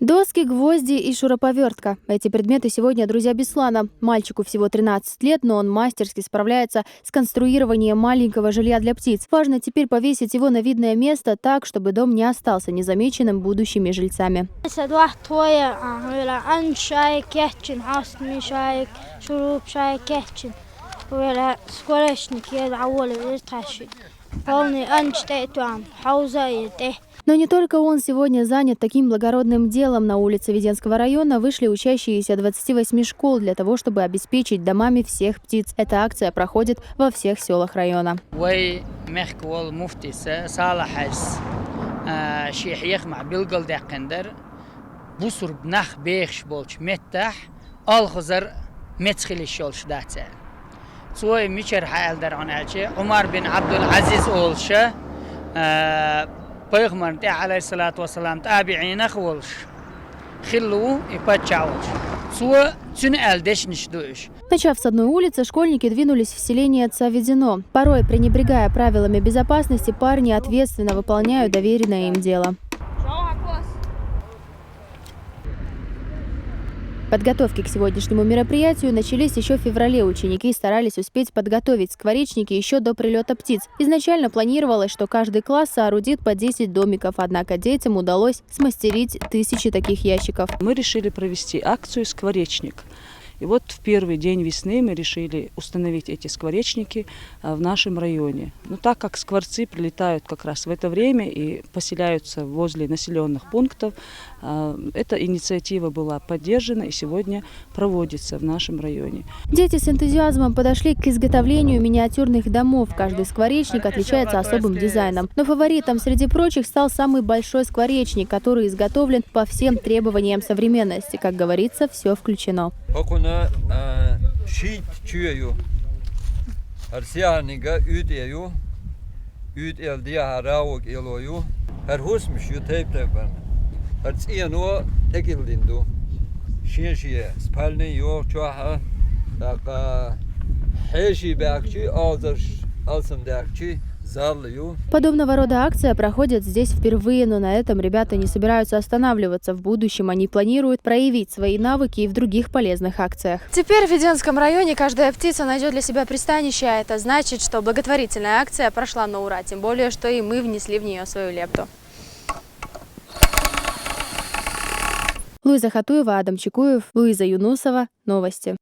Доски, гвозди и шуруповертка. Эти предметы сегодня друзья Беслана. Мальчику всего 13 лет, но он мастерски справляется с конструированием маленького жилья для птиц. Важно теперь повесить его на видное место так, чтобы дом не остался незамеченным будущими жильцами. Но не только он сегодня занят таким благородным делом. На улице Веденского района вышли учащиеся 28 школ для того, чтобы обеспечить домами всех птиц. Эта акция проходит во всех селах района. Начав с одной улицы, школьники двинулись в селение Цаведино. Порой, пренебрегая правилами безопасности, парни ответственно выполняют доверенное им дело. Подготовки к сегодняшнему мероприятию начались еще в феврале. Ученики старались успеть подготовить скворечники еще до прилета птиц. Изначально планировалось, что каждый класс соорудит по 10 домиков, однако детям удалось смастерить тысячи таких ящиков. Мы решили провести акцию «Скворечник». И вот в первый день весны мы решили установить эти скворечники в нашем районе. Но так как скворцы прилетают как раз в это время и поселяются возле населенных пунктов, эта инициатива была поддержана и сегодня проводится в нашем районе. Дети с энтузиазмом подошли к изготовлению миниатюрных домов. Каждый скворечник отличается особым дизайном. Но фаворитом среди прочих стал самый большой скворечник, который изготовлен по всем требованиям современности. Как говорится, все включено. Подобного рода акция проходит здесь впервые, но на этом ребята не собираются останавливаться. В будущем они планируют проявить свои навыки и в других полезных акциях. Теперь в Веденском районе каждая птица найдет для себя пристанище, а это значит, что благотворительная акция прошла на ура, тем более, что и мы внесли в нее свою лепту. Луиза Хатуева, Адам Чекуев, Луиза Юнусова. Новости.